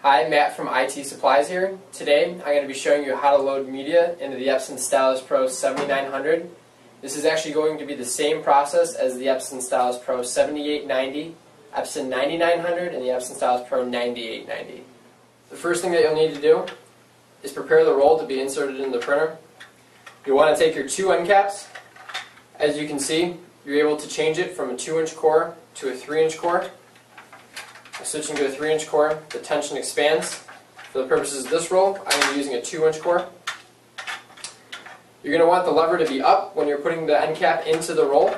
Hi, Matt from IT Supplies here. Today I'm going to be showing you how to load media into the Epson Stylus Pro 7900. This is actually going to be the same process as the Epson Stylus Pro 7890, Epson 9900, and the Epson Stylus Pro 9890. The first thing that you'll need to do is prepare the roll to be inserted in the printer. You'll want to take your two end caps. As you can see, you're able to change it from a 2-inch core to a 3-inch core. Switching to a 3-inch core, the tension expands. For the purposes of this roll, I'm going to be using a 2-inch core. You're going to want the lever to be up when you're putting the end cap into the roll.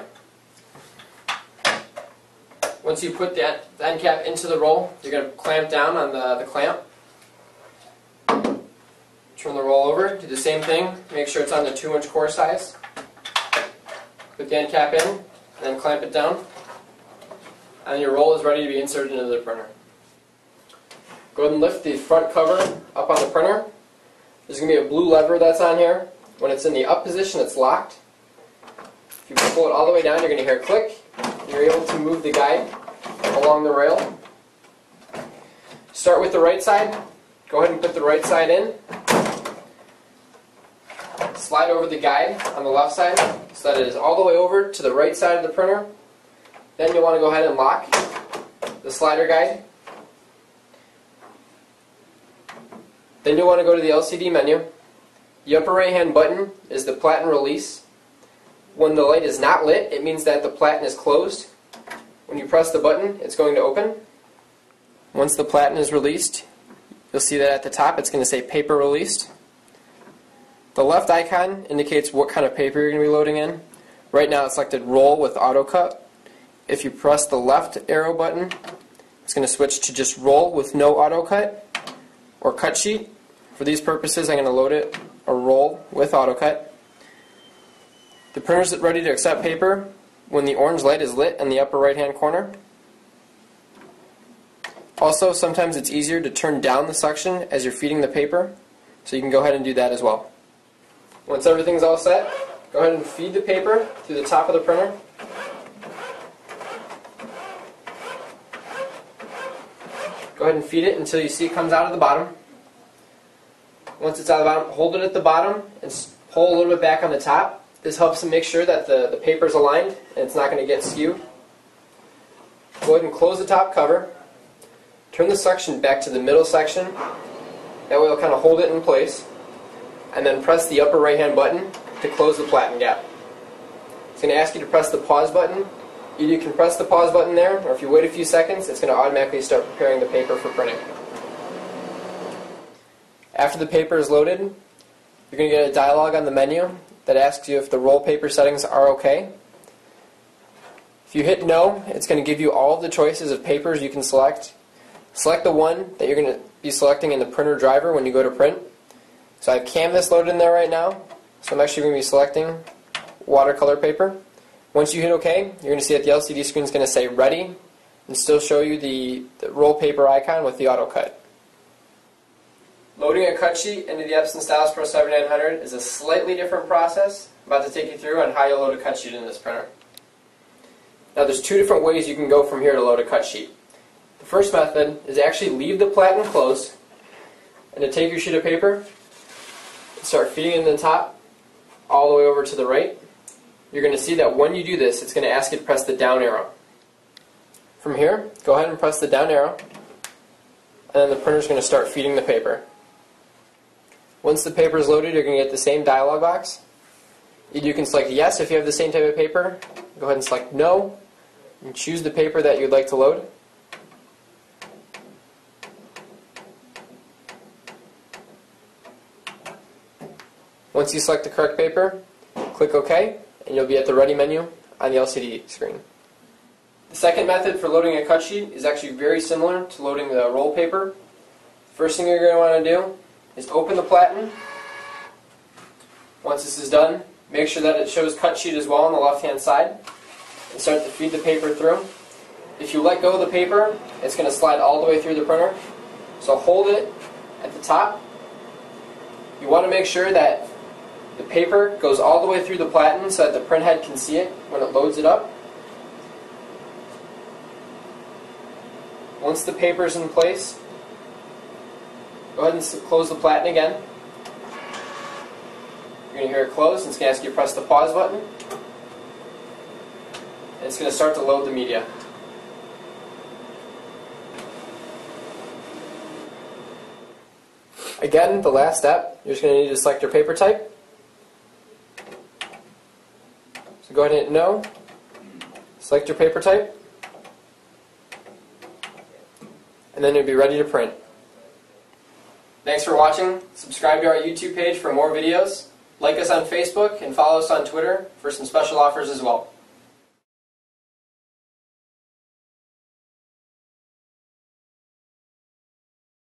Once you put the end cap into the roll, you're going to clamp down on the clamp. Turn the roll over, do the same thing, make sure it's on the 2-inch core size. Put the end cap in, and then clamp it down. And your roll is ready to be inserted into the printer. Go ahead and lift the front cover up on the printer. There's going to be a blue lever that's on here. When it's in the up position, it's locked. If you pull it all the way down, you're going to hear a click. You're able to move the guide along the rail. Start with the right side. Go ahead and put the right side in. Slide over the guide on the left side so that it is all the way over to the right side of the printer. Then you'll want to go ahead and lock the slider guide. Then you'll want to go to the LCD menu. The upper right hand button is the platen release. When the light is not lit, it means that the platen is closed. When you press the button, it's going to open. Once the platen is released, you'll see that at the top it's going to say paper released. The left icon indicates what kind of paper you're going to be loading in. Right now it's selected roll with auto cut. If you press the left arrow button, it's going to switch to just roll with no auto cut or cut sheet. For these purposes, I'm going to load it a roll with auto cut. The printer is ready to accept paper when the orange light is lit in the upper right hand corner. Also, sometimes it's easier to turn down the suction as you're feeding the paper, so you can go ahead and do that as well. Once everything's all set, go ahead and feed the paper through the top of the printer. Go ahead and feed it until you see it comes out of the bottom. Once it's out of the bottom, hold it at the bottom and pull a little bit back on the top. This helps to make sure that the paper is aligned and it's not going to get skewed. Go ahead and close the top cover. Turn the suction back to the middle section. That way it'll kind of hold it in place. And then press the upper right hand button to close the platen gap. It's going to ask you to press the pause button. Either you can press the pause button there, or if you wait a few seconds, it's going to automatically start preparing the paper for printing. After the paper is loaded, you're going to get a dialog on the menu that asks you if the roll paper settings are okay. If you hit no, it's going to give you all of the choices of papers you can select. Select the one that you're going to be selecting in the printer driver when you go to print. So I have canvas loaded in there right now, so I'm actually going to be selecting watercolor paper. Once you hit OK, you're going to see that the LCD screen is going to say ready and still show you the roll paper icon with the auto cut. Loading a cut sheet into the Epson Stylus Pro 7900 is a slightly different process. I'm about to take you through on how you load a cut sheet in this printer. Now there's two different ways you can go from here to load a cut sheet. The first method is to actually leave the platen closed and to take your sheet of paper and start feeding it in the top all the way over to the right. You're going to see that when you do this, it's going to ask you to press the down arrow. From here, go ahead and press the down arrow, and then the printer is going to start feeding the paper. Once the paper is loaded, you're going to get the same dialog box. You can select yes if you have the same type of paper. Go ahead and select no, and choose the paper that you'd like to load. Once you select the correct paper, click OK, and you'll be at the Ready menu on the LCD screen. The second method for loading a cut sheet is actually very similar to loading the roll paper. First thing you're going to want to do is open the platen. Once this is done, make sure that it shows cut sheet as well on the left hand side and start to feed the paper through. If you let go of the paper, it's going to slide all the way through the printer. So hold it at the top. You want to make sure that the paper goes all the way through the platen so that the print head can see it when it loads it up. Once the paper is in place, Go ahead and close the platen again. You're going to hear it close, and it's going to ask you to press the pause button. And it's going to start to load the media. Again, the last step, you're just going to need to select your paper type. So go ahead and hit no. Select your paper type. And then you'll be ready to print. Thanks for watching. Subscribe to our YouTube page for more videos. Like us on Facebook and follow us on Twitter for some special offers as well.